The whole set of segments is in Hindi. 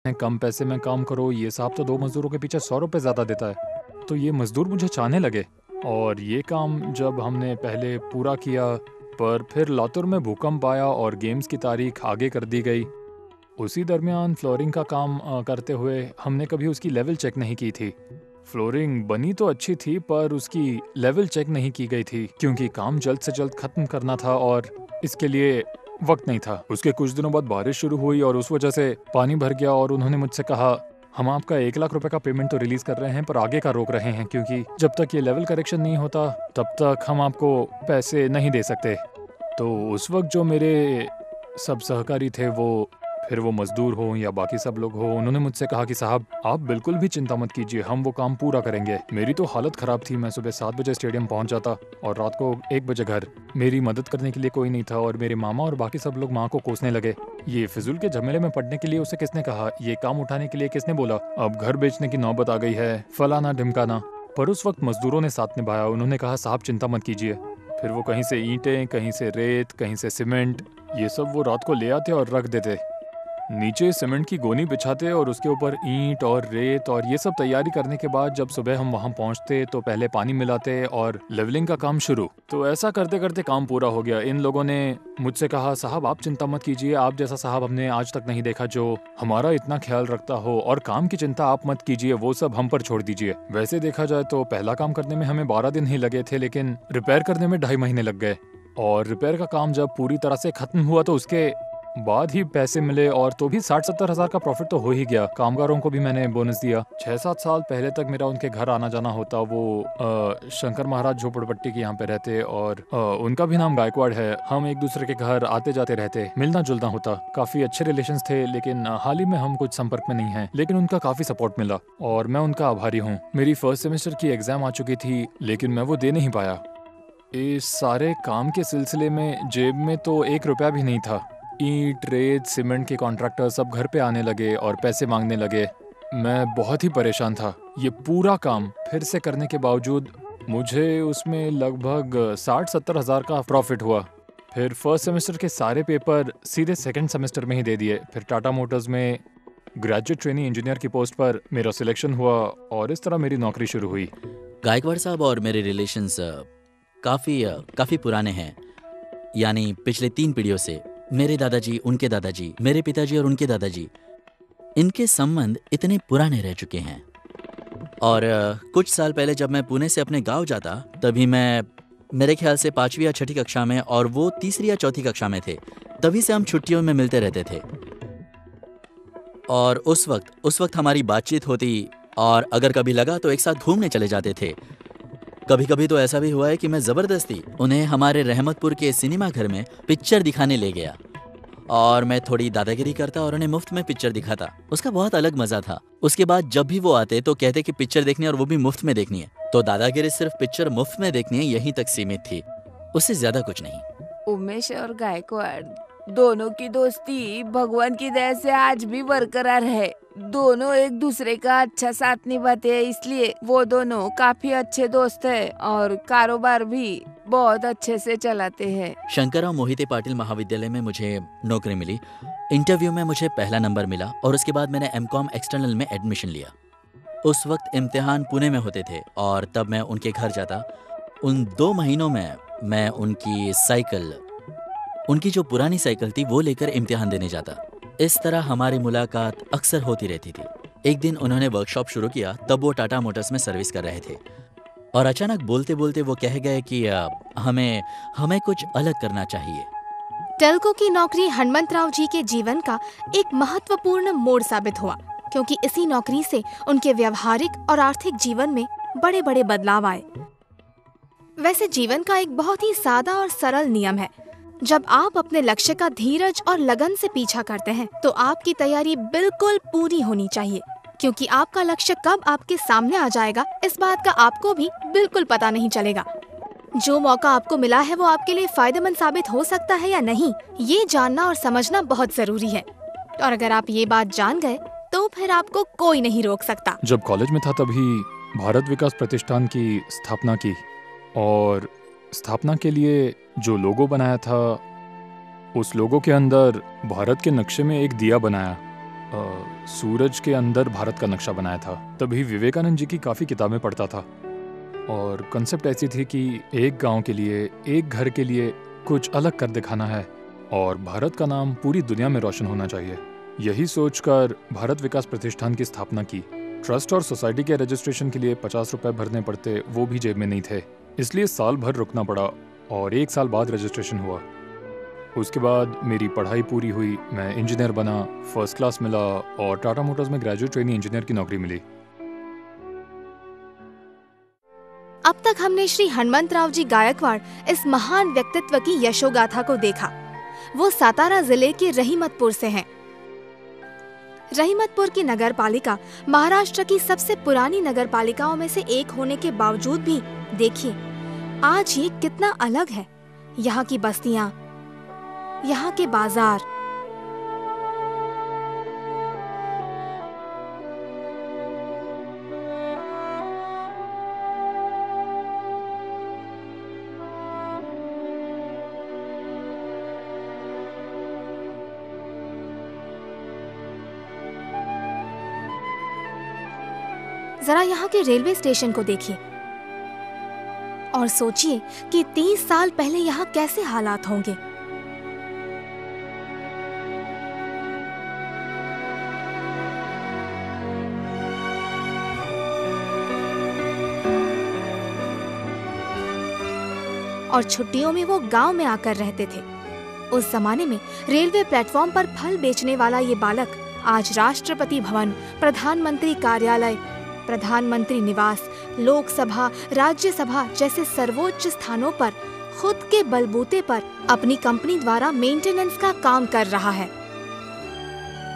कम पैसे में काम करो, ये साहब तो 2 मज़दूरों के पीछे 100 रुपए ज़्यादा देता है। तो ये मज़दूर मुझे चाहने लगे और ये काम जब हमने पहले पूरा किया, पर फिर लातूर में भूकंप आया और गेम्स की तारीख आगे कर दी गई। उसी दरमियान फ्लोरिंग का काम करते हुए हमने कभी उसकी लेवल चेक नहीं की थी। फ्लोरिंग बनी तो अच्छी थी, पर उसकी लेवल चेक नहीं की गई थी क्योंकि काम जल्द से जल्द ख़त्म करना था और इसके लिए वक्त नहीं था। उसके कुछ दिनों बाद बारिश शुरू हुई और उस वजह से पानी भर गया और उन्होंने मुझसे कहा, हम आपका 1 लाख रुपए का पेमेंट तो रिलीज कर रहे हैं, पर आगे का रोक रहे हैं क्योंकि जब तक ये लेवल करेक्शन नहीं होता तब तक हम आपको पैसे नहीं दे सकते। तो उस वक्त जो मेरे सब सहकारी थे, फिर वो मजदूर हो या बाकी सब लोग हो, उन्होंने मुझसे कहा कि साहब आप बिल्कुल भी चिंता मत कीजिए, हम वो काम पूरा करेंगे। मेरी तो हालत खराब थी। मैं सुबह 7 बजे स्टेडियम पहुंच जाता और रात को 1 बजे घर। मेरी मदद करने के लिए कोई नहीं था और मेरे मामा और बाकी सब लोग माँ को कोसने लगे। ये फिजूल के झमेले में पड़ने के लिए उसे किसने कहा, ये काम उठाने के लिए किसने बोला, अब घर बेचने की नौबत आ गई है, फलाना ढिमकाना। पर उस वक्त मजदूरों ने साथ निभाया। उन्होंने कहा साहब चिंता मत कीजिए। फिर वो कहीं से ईंटें, कहीं से रेत, कहीं से सीमेंट, ये सब वो रात को ले आते और रख देते। नीचे सीमेंट की गोनी बिछाते और उसके ऊपर ईंट और रेत और ये सब तैयारी करने के बाद जब सुबह हम वहाँ पहुँचते तो पहले पानी मिलाते और लेवलिंग का काम शुरू। तो ऐसा करते करते काम पूरा हो गया। इन लोगों ने मुझसे कहा साहब आप चिंता मत कीजिए, आप जैसा साहब हमने आज तक नहीं देखा जो हमारा इतना ख्याल रखता हो, और काम की चिंता आप मत कीजिए, वो सब हम पर छोड़ दीजिए। वैसे देखा जाए तो पहला काम करने में हमें 12 दिन ही लगे थे, लेकिन रिपेयर करने में 2.5 महीने लग गए। और रिपेयर का काम जब पूरी तरह से खत्म हुआ तो उसके बाद ही पैसे मिले, और तो भी 60-70 हजार का प्रॉफिट तो हो ही गया। कामगारों को भी मैंने बोनस दिया। 6-7 साल पहले तक मेरा उनके घर आना जाना होता। वो शंकर महाराज झोपड़पट्टी के यहाँ पे रहते और उनका भी नाम गायकवाड़ है। हम एक दूसरे के घर आते जाते रहते, मिलना जुलना होता। काफी अच्छे रिलेशंस थे, लेकिन हाल ही में हम कुछ संपर्क में नहीं हैं। लेकिन उनका काफी सपोर्ट मिला और मैं उनका आभारी हूँ। मेरी फर्स्ट सेमेस्टर की एग्जाम आ चुकी थी, लेकिन मैं वो दे नहीं पाया। इस सारे काम के सिलसिले में जेब में तो 1 रुपया भी नहीं था। ईंट, रेत, सीमेंट के कॉन्ट्रैक्टर सब घर पे आने लगे और पैसे मांगने लगे। मैं बहुत ही परेशान था। ये पूरा काम फिर से करने के बावजूद मुझे उसमें लगभग 60-70 हजार का प्रॉफिट हुआ। फिर फर्स्ट सेमेस्टर के सारे पेपर सीधे सेकंड सेमेस्टर में ही दे दिए। फिर टाटा मोटर्स में ग्रेजुएट ट्रेनी इंजीनियर की पोस्ट पर मेरा सिलेक्शन हुआ और इस तरह मेरी नौकरी शुरू हुई। गायकवाड़ साहब और मेरे रिलेशंस काफ़ी पुराने हैं, यानी पिछले 3 पीढ़ियों से। मेरे दादाजी, उनके दादाजी, मेरे पिताजी और उनके दादाजी, इनके संबंध इतने पुराने रह चुके हैं। और कुछ साल पहले जब मैं पुणे से अपने गांव जाता, तभी मैं मेरे ख्याल से 5वीं या 6ठी कक्षा में और वो 3री या 4थी कक्षा में थे। तभी से हम छुट्टियों में मिलते रहते थे और उस वक्त हमारी बातचीत होती और अगर कभी लगा तो एक साथ घूमने चले जाते थे। कभी कभी तो ऐसा भी हुआ है कि मैं ज़बरदस्ती उन्हें हमारे रहमतपुर के सिनेमा घर में पिक्चर दिखाने ले गया और मैं थोड़ी दादागिरी करता और उन्हें मुफ्त में पिक्चर दिखाता। उसका बहुत अलग मज़ा था। उसके बाद जब भी वो आते तो कहते कि पिक्चर देखनी है और वो भी मुफ्त में देखनी है। तो दादागिरी सिर्फ पिक्चर मुफ्त में देखनी है यहीं तक सीमित थी, उससे ज़्यादा कुछ नहीं। उमेश और गायकवाड़ दोनों की दोस्ती भगवान की दया से आज भी बरकरार है। दोनों एक दूसरे का अच्छा साथ निभाते हैं, इसलिए वो दोनों काफी अच्छे दोस्त हैं और कारोबार भी बहुत अच्छे से चलाते हैं। शंकरराव मोहिते पाटिल महाविद्यालय में मुझे नौकरी मिली। इंटरव्यू में मुझे पहला नंबर मिला और उसके बाद मैंने एमकॉम एक्सटर्नल में एडमिशन लिया। उस वक्त इम्तिहान पुणे में होते थे और तब मैं उनके घर जाता। उन 2 महीनों में मैं उनकी जो पुरानी साइकिल थी वो लेकर इम्तिहान देने जाता। इस तरह हमारी मुलाकात अक्सर होती रहती थी। एक दिन उन्होंने वर्कशॉप शुरू किया, तब वो टाटा मोटर्स में सर्विस कर रहे थे और अचानक बोलते बोलते वो कह गए कि हमें कुछ अलग करना चाहिए। टेल्को की नौकरी हनुमंतराव जी के जीवन का एक महत्वपूर्ण मोड़ साबित हुआ, क्योंकि इसी नौकरी से उनके व्यवहारिक और आर्थिक जीवन में बड़े बड़े बदलाव आए। वैसे जीवन का एक बहुत ही सादा और सरल नियम है, जब आप अपने लक्ष्य का धीरज और लगन से पीछा करते हैं तो आपकी तैयारी बिल्कुल पूरी होनी चाहिए, क्योंकि आपका लक्ष्य कब आपके सामने आ जाएगा इस बात का आपको भी बिल्कुल पता नहीं चलेगा। जो मौका आपको मिला है वो आपके लिए फायदेमंद साबित हो सकता है या नहीं, ये जानना और समझना बहुत जरूरी है। और अगर आप ये बात जान गए तो फिर आपको कोई नहीं रोक सकता। जब कॉलेज में था तभी भारत विकास प्रतिष्ठान की स्थापना की और स्थापना के लिए जो लोगो बनाया था, उस लोगो के अंदर भारत के नक्शे में एक दिया बनाया सूरज के अंदर भारत का नक्शा बनाया था। तभी विवेकानंद जी की काफ़ी किताबें पढ़ता था और कंसेप्ट ऐसी थी कि एक गांव के लिए, एक घर के लिए कुछ अलग कर दिखाना है और भारत का नाम पूरी दुनिया में रोशन होना चाहिए। यही सोचकर भारत विकास प्रतिष्ठान की स्थापना की। ट्रस्ट और सोसाइटी के रजिस्ट्रेशन के लिए 50 रुपए भरने पड़ते, वो भी जेब में नहीं थे, इसलिए साल भर रुकना पड़ा और 1 साल बाद रजिस्ट्रेशन हुआ। उसके बाद मेरी पढ़ाई पूरी हुई, मैं इंजीनियर बना, फर्स्ट क्लास मिला और टाटा मोटर्स में ग्रेजुएट ट्रेनी इंजीनियर की नौकरी मिली। अब तक हमने श्री हनुमंतराव जी गायकवाड़ इस महान व्यक्तित्व की यशोगाथा को देखा। वो सातारा जिले के रहीमतपुर से हैं। रहीमतपुर की नगर पालिका महाराष्ट्र की सबसे पुरानी नगर पालिकाओं में से एक होने के बावजूद भी देखिए आज ये कितना अलग है। यहाँ की बस्तियाँ, यहाँ के बाजार, जरा यहाँ के रेलवे स्टेशन को देखिए और सोचिए कि 30 साल पहले यहाँ कैसे हालात होंगे। और छुट्टियों में वो गांव में आकर रहते थे। उस जमाने में रेलवे प्लेटफॉर्म पर फल बेचने वाला ये बालक आज राष्ट्रपति भवन, प्रधानमंत्री कार्यालय, प्रधानमंत्री निवास, लोकसभा, राज्यसभा जैसे सर्वोच्च स्थानों पर खुद के बलबूते पर अपनी कंपनी द्वारा मेंटेनेंस का काम कर रहा है।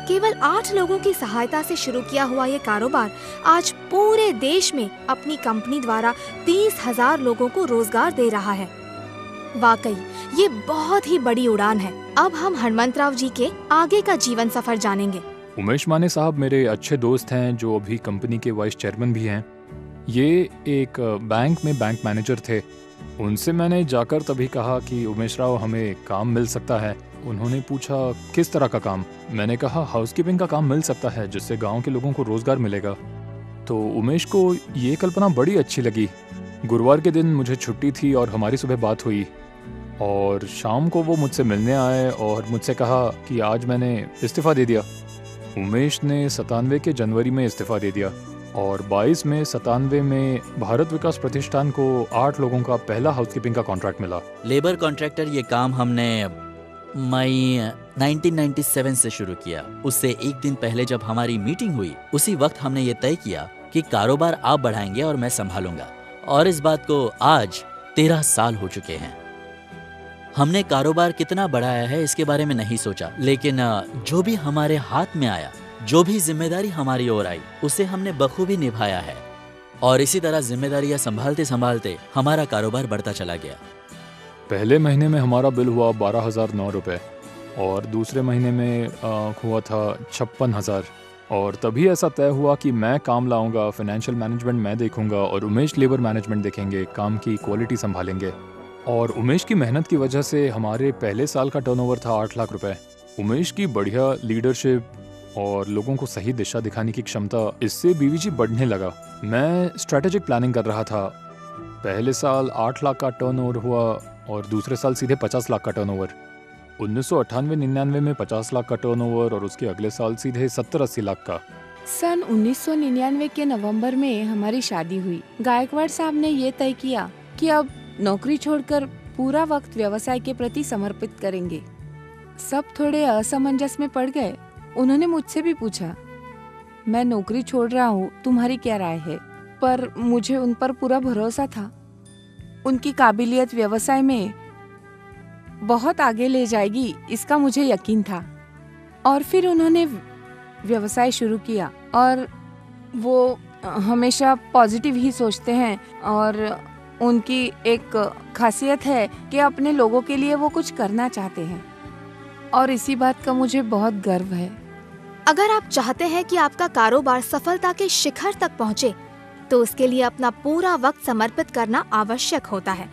केवल 8 लोगों की सहायता से शुरू किया हुआ ये कारोबार आज पूरे देश में अपनी कंपनी द्वारा 30,000 लोगों को रोजगार दे रहा है। वाकई ये बहुत ही बड़ी उड़ान है। अब हम हनुमंतराव जी के आगे का जीवन सफर जानेंगे। उमेश माने साहब मेरे अच्छे दोस्त हैं जो अभी कंपनी के वाइस चेयरमैन भी हैं। ये एक बैंक में बैंक मैनेजर थे। उनसे मैंने जाकर तभी कहा कि उमेश राव हमें काम मिल सकता है। उन्होंने पूछा किस तरह का काम। मैंने कहा हाउसकीपिंग का काम मिल सकता है जिससे गांव के लोगों को रोजगार मिलेगा। तो उमेश को ये कल्पना बड़ी अच्छी लगी। गुरुवार के दिन मुझे छुट्टी थी और हमारी सुबह बात हुई और शाम को वो मुझसे मिलने आए और मुझसे कहा कि आज मैंने इस्तीफा दे दिया। उमेश ने 97 के जनवरी में इस्तीफा दे दिया और 22 में 97 में भारत विकास प्रतिष्ठान को 8 लोगों का पहला हाउसकीपिंग का कॉन्ट्रैक्ट मिला। लेबर कॉन्ट्रैक्टर ये काम हमने मई 1997 से शुरू किया। उससे एक दिन पहले जब हमारी मीटिंग हुई उसी वक्त हमने ये तय किया कि कारोबार आप बढ़ाएंगे और मैं संभालूंगा, और इस बात को आज 13 साल हो चुके हैं। हमने कारोबार कितना बढ़ाया है इसके बारे में नहीं सोचा, लेकिन जो भी हमारे हाथ में आया, जो भी जिम्मेदारी हमारी ओर आई, उसे हमने बखूबी निभाया है और इसी तरह जिम्मेदारियां संभालते संभालते हमारा कारोबार बढ़ता चला गया। पहले महीने में हमारा बिल हुआ 12,009 रुपये और दूसरे महीने में हुआ था 56,000 और तभी ऐसा तय हुआ कि मैं काम लाऊंगा, फाइनेंशियल मैनेजमेंट मैं देखूंगा और उमेश लेबर मैनेजमेंट देखेंगे, काम की क्वालिटी संभालेंगे। और उमेश की मेहनत की वजह से हमारे पहले साल का टर्नओवर था 8 लाख रुपए। उमेश की बढ़िया लीडरशिप और लोगों को सही दिशा दिखाने की क्षमता, इससे बीवीजी बढ़ने लगा। मैं स्ट्रैटेजिक प्लानिंग कर रहा था। पहले साल 8 लाख का टर्नओवर हुआ और दूसरे साल सीधे 50 लाख का टर्नओवर। 1998-99 में 50 लाख का टर्नओवर और उसके अगले साल सीधे 70-80 लाख का। सन 1999 के नवंबर में हमारी शादी हुई। गायकवाड़ साहब ने ये तय किया कि अब नौकरी छोड़कर पूरा वक्त व्यवसाय के प्रति समर्पित करेंगे। सब थोड़े असमंजस में पड़ गए। उन्होंने मुझसे भी पूछा, मैं नौकरी छोड़ रहा हूँ, तुम्हारी क्या राय है? पर मुझे उन पर पूरा भरोसा था। उनकी काबिलियत व्यवसाय में बहुत आगे ले जाएगी, इसका मुझे यकीन था। और फिर उन्होंने व्यवसाय शुरू किया और वो हमेशा पॉजिटिव ही सोचते हैं और उनकी एक खासियत है कि अपने लोगों के लिए वो कुछ करना चाहते हैं और इसी बात का मुझे बहुत गर्व है। अगर आप चाहते हैं कि आपका कारोबार सफलता के शिखर तक पहुंचे, तो उसके लिए अपना पूरा वक्त समर्पित करना आवश्यक होता है,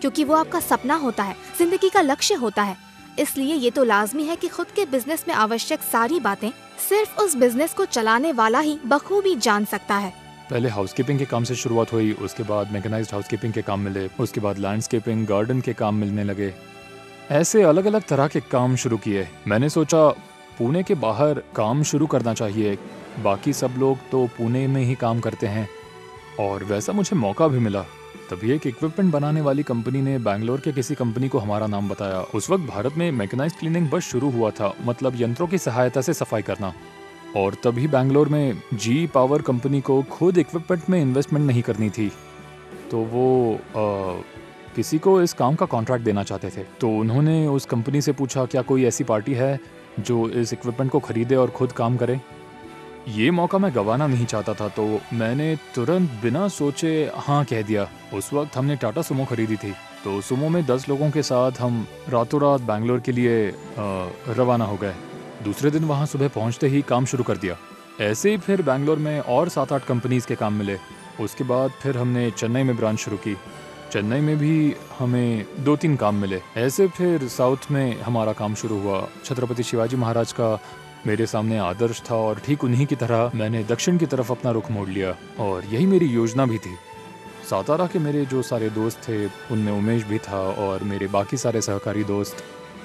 क्योंकि वो आपका सपना होता है, जिंदगी का लक्ष्य होता है। इसलिए ये तो लाजमी है कि खुद के बिजनेस में आवश्यक सारी बातें सिर्फ उस बिजनेस को चलाने वाला ही बखूबी जान सकता है। पहले हाउसकीपिंग के काम से शुरुआत हुई, उसके बाद मैकेनाइज्ड हाउसकीपिंग के काम मिले, उसके बाद लैंडस्केपिंग, गार्डन के काम मिलने लगे। ऐसे अलग अलग तरह के काम शुरू किए। मैंने सोचा पुणे के बाहर काम शुरू करना चाहिए, बाकी सब लोग तो पुणे में ही काम करते हैं, और वैसा मुझे मौका भी मिला। तभी एक इक्विपमेंट बनाने वाली कंपनी ने बैंगलोर के किसी कंपनी को हमारा नाम बताया। उस वक्त भारत में मैकेनाइज्ड क्लीनिंग बस शुरू हुआ था, मतलब यंत्रों की सहायता से सफाई करना। और तभी बैंगलोर में जी पावर कंपनी को खुद इक्विपमेंट में इन्वेस्टमेंट नहीं करनी थी, तो वो किसी को इस काम का कॉन्ट्रैक्ट देना चाहते थे। तो उन्होंने उस कंपनी से पूछा क्या कोई ऐसी पार्टी है जो इस इक्विपमेंट को खरीदे और खुद काम करे। ये मौका मैं गंवाना नहीं चाहता था, तो मैंने तुरंत बिना सोचे हाँ कह दिया। उस वक्त हमने टाटा सुमो खरीदी थी, तो सुमो में 10 लोगों के साथ हम रातों रात बैंगलोर के लिए रवाना हो गए। दूसरे दिन वहाँ सुबह पहुँचते ही काम शुरू कर दिया। ऐसे ही फिर बैंगलोर में और 7-8 कंपनीज़ के काम मिले। उसके बाद फिर हमने चेन्नई में ब्रांच शुरू की। चेन्नई में भी हमें 2-3 काम मिले। ऐसे फिर साउथ में हमारा काम शुरू हुआ। छत्रपति शिवाजी महाराज का मेरे सामने आदर्श था, और ठीक उन्हीं की तरह मैंने दक्षिण की तरफ अपना रुख मोड़ लिया, और यही मेरी योजना भी थी। सातारा के मेरे जो सारे दोस्त थे उनमें उमेश भी था, और मेरे बाकी सारे सहकारी दोस्त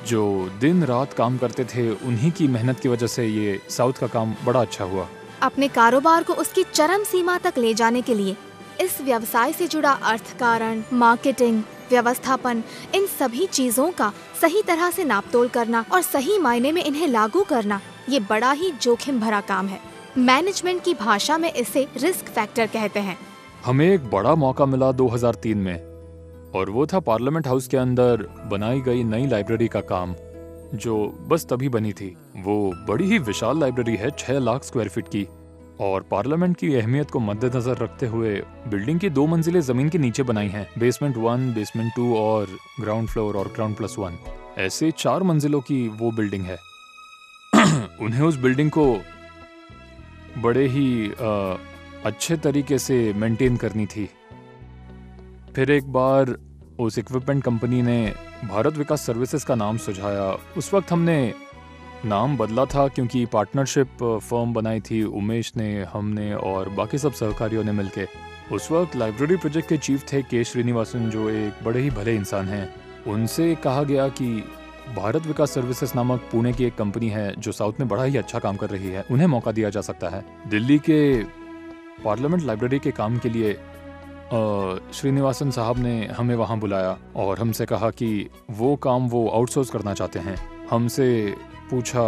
जो दिन रात काम करते थे, उन्हीं की मेहनत की वजह से ये साउथ का काम बड़ा अच्छा हुआ। अपने कारोबार को उसकी चरम सीमा तक ले जाने के लिए इस व्यवसाय से जुड़ा अर्थकारण, मार्केटिंग, व्यवस्थापन, इन सभी चीजों का सही तरह से नापतोल करना और सही मायने में इन्हें लागू करना, ये बड़ा ही जोखिम भरा काम है। मैनेजमेंट की भाषा में इसे रिस्क फैक्टर कहते हैं। हमें एक बड़ा मौका मिला 2003 में, और वो था पार्लियामेंट हाउस के अंदर बनाई गई नई लाइब्रेरी का काम, जो बस तभी बनी थी। वो बड़ी ही विशाल लाइब्रेरी है, 6 लाख स्क्वायर फीट की, और पार्लियामेंट की अहमियत को मद्देनजर रखते हुए बिल्डिंग की 2 मंजिलें जमीन के नीचे बनाई हैं। बेसमेंट 1, बेसमेंट 2 और ग्राउंड फ्लोर और ग्राउंड प्लस 1, ऐसे 4 मंजिलों की वो बिल्डिंग है। उन्हें उस बिल्डिंग को बड़े ही अच्छे तरीके से मेंटेन करनी थी। फिर एक बार उस इक्विपमेंट कंपनी ने भारत विकास सर्विसेज का नाम सुझाया। उस वक्त हमने नाम बदला था क्योंकि पार्टनरशिप फर्म बनाई थी उमेश ने, हमने और बाकी सब सहकारियों ने मिलके। उस वक्त लाइब्रेरी प्रोजेक्ट के चीफ थे के श्रीनिवासन, जो एक बड़े ही भले इंसान हैं। उनसे कहा गया कि भारत विकास सर्विसेज नामक पुणे की एक कंपनी है जो साउथ में बड़ा ही अच्छा काम कर रही है, उन्हें मौका दिया जा सकता है। दिल्ली के पार्लियामेंट लाइब्रेरी के काम के लिए श्रीनिवासन साहब ने हमें वहाँ बुलाया और हमसे कहा कि वो काम वो आउटसोर्स करना चाहते हैं। हमसे पूछा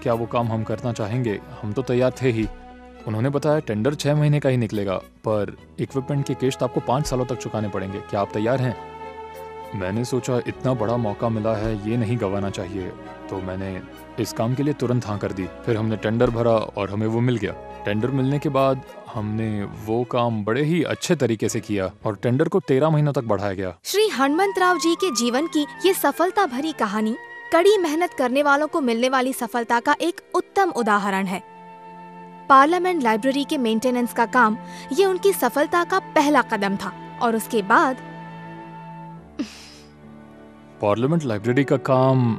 क्या वो काम हम करना चाहेंगे। हम तो तैयार थे ही। उन्होंने बताया टेंडर 6 महीने का ही निकलेगा, पर इक्विपमेंट की किश्त आपको 5 सालों तक चुकाने पड़ेंगे। क्या आप तैयार हैं? मैंने सोचा इतना बड़ा मौका मिला है, ये नहीं गंवाना चाहिए, तो मैंने इस काम के लिए तुरंत हाँ कर दी। फिर हमने टेंडर भरा और हमें वो मिल गया। टेंडर मिलने के बाद हमने वो काम बड़े ही अच्छे तरीके से किया और टेंडर को 13 महीनों तक बढ़ाया गया। श्री हनुमंतराव जी के जीवन की ये सफलता भरी कहानी कड़ी मेहनत करने वालों को मिलने वाली सफलता का एक उत्तम उदाहरण है। पार्लियामेंट लाइब्रेरी के मेंटेनेंस का काम ये उनकी सफलता का पहला कदम था, और उसके बाद पार्लियामेंट लाइब्रेरी का काम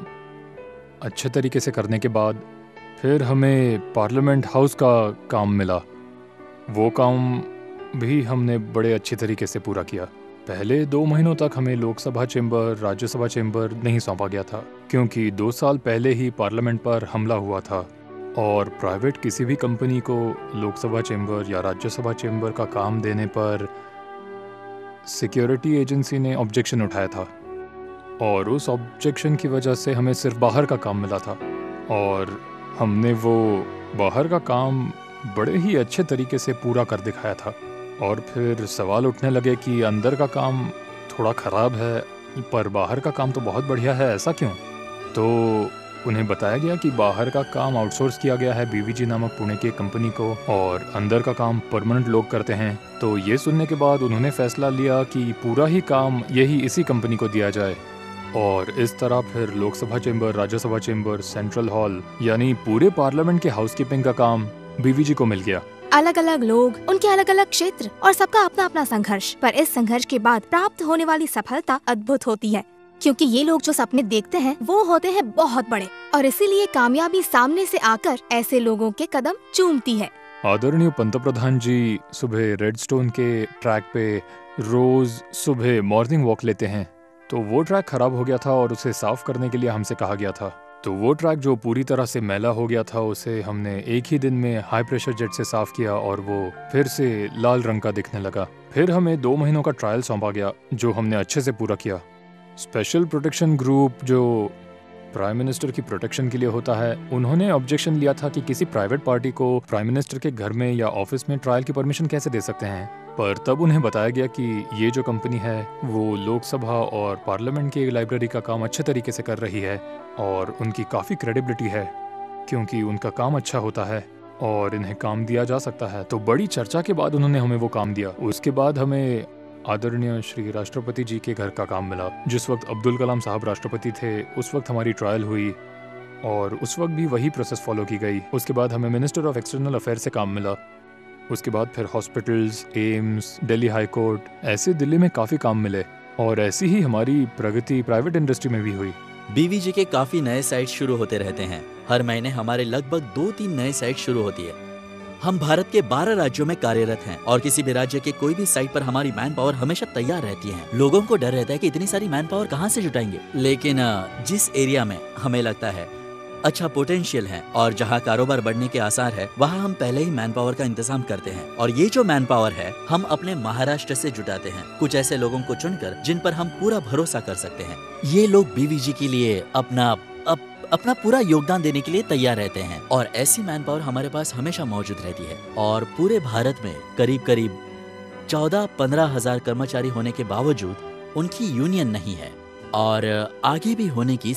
अच्छे तरीके से करने के बाद फिर हमें पार्लियामेंट हाउस का काम मिला। वो काम भी हमने बड़े अच्छे तरीके से पूरा किया। पहले 2 महीनों तक हमें लोकसभा चेंबर, राज्यसभा चेंबर नहीं सौंपा गया था, क्योंकि 2 साल पहले ही पार्लियामेंट पर हमला हुआ था और प्राइवेट किसी भी कंपनी को लोकसभा चेंबर या राज्यसभा चेंबर का काम देने पर सिक्योरिटी एजेंसी ने ऑब्जेक्शन उठाया था, और उस ऑब्जेक्शन की वजह से हमें सिर्फ बाहर का काम मिला था। और हमने वो बाहर का काम बड़े ही अच्छे तरीके से पूरा कर दिखाया था। और फिर सवाल उठने लगे कि अंदर का काम थोड़ा ख़राब है, पर बाहर का काम तो बहुत बढ़िया है, ऐसा क्यों? तो उन्हें बताया गया कि बाहर का काम आउटसोर्स किया गया है बीवीजी नामक पुणे की कंपनी को, और अंदर का काम परमानेंट लोग करते हैं। तो ये सुनने के बाद उन्होंने फैसला लिया कि पूरा ही काम यही इसी कंपनी को दिया जाए। और इस तरह फिर Lok Sabha chamber, Rajya Sabha chamber, central hall, यानी पूरे पार्लियामेंट के हाउसकीपिंग का काम बीवीजी को मिल गया। अलग अलग लोग, उनके अलग अलग क्षेत्र और सबका अपना अपना संघर्ष, पर इस संघर्ष के बाद प्राप्त होने वाली सफलता अद्भुत होती है। क्योंकि ये लोग जो सपने देखते हैं वो होते हैं बहुत बड़े, और इसीलिए कामयाबी सामने से आकर ऐसे लोगों के कदम चूमती है। आदरणीय पंतप्रधान जी सुबह रेडस्टोन के ट्रैक पे रोज सुबह मॉर्निंग वॉक लेते हैं, तो वो ट्रैक खराब हो गया था और उसे साफ करने के लिए हमसे कहा गया था। तो वो ट्रैक जो पूरी तरह से मैला हो गया था उसे हमने एक ही दिन में हाई प्रेशर जेट से साफ किया और वो फिर से लाल रंग का दिखने लगा। फिर हमें 2 महीनों का ट्रायल सौंपा गया जो हमने अच्छे से पूरा किया। स्पेशल प्रोटेक्शन ग्रुप जो प्राइम मिनिस्टर की प्रोटेक्शन के लिए होता है, उन्होंने ऑब्जेक्शन लिया था कि किसी प्राइवेट पार्टी को प्राइम मिनिस्टर के घर में या ऑफिस में ट्रायल की परमिशन कैसे दे सकते हैं। पर तब उन्हें बताया गया कि ये जो कंपनी है वो लोकसभा और पार्लियामेंट की लाइब्रेरी का काम अच्छे तरीके से कर रही है और उनकी काफ़ी क्रेडिबिलिटी है क्योंकि उनका काम अच्छा होता है और इन्हें काम दिया जा सकता है। तो बड़ी चर्चा के बाद उन्होंने हमें वो काम दिया। उसके बाद हमें आदरणीय श्री राष्ट्रपति जी के घर का काम मिला। जिस वक्त अब्दुल कलाम साहब राष्ट्रपति थे उस वक्त हमारी ट्रायल हुई और उस वक्त भी वही प्रोसेस फॉलो की गई। उसके बाद हमें मिनिस्टर ऑफ एक्सटर्नल अफेयर से काम मिला। उसके बाद फिर hospitals, AIIMS, Delhi high court, ऐसे दिल्ली में काफ़ी काम मिले और ऐसी ही हमारी प्रगति प्राइवेट इंडस्ट्री में भी हुई। बीवीजी के काफी नए साइट शुरू होते रहते हैं। हर महीने हमारे लगभग 2-3 नए साइट शुरू होती है। हम भारत के 12 राज्यों में कार्यरत हैं और किसी भी राज्य के कोई भी साइट पर हमारी मैन पावर हमेशा तैयार रहती है। लोगों को डर रहता है कि इतनी सारी मैन पावर कहाँ से जुटाएंगे, लेकिन जिस एरिया में हमें लगता है अच्छा पोटेंशियल है और जहाँ कारोबार बढ़ने के आसार है, वहाँ हम पहले ही मैन पावर का इंतजाम करते हैं। और ये जो मैन पावर है हम अपने महाराष्ट्र से जुटाते हैं, कुछ ऐसे लोगों को चुनकर जिन पर हम पूरा भरोसा कर सकते हैं। ये लोग बीवीजी के लिए अपना पूरा योगदान देने के लिए तैयार रहते हैं और ऐसी मैन पावर हमारे पास हमेशा मौजूद रहती है। और पूरे भारत में करीब 14-15 हजार कर्मचारी होने के बावजूद उनकी यूनियन नहीं है और आगे भी होने की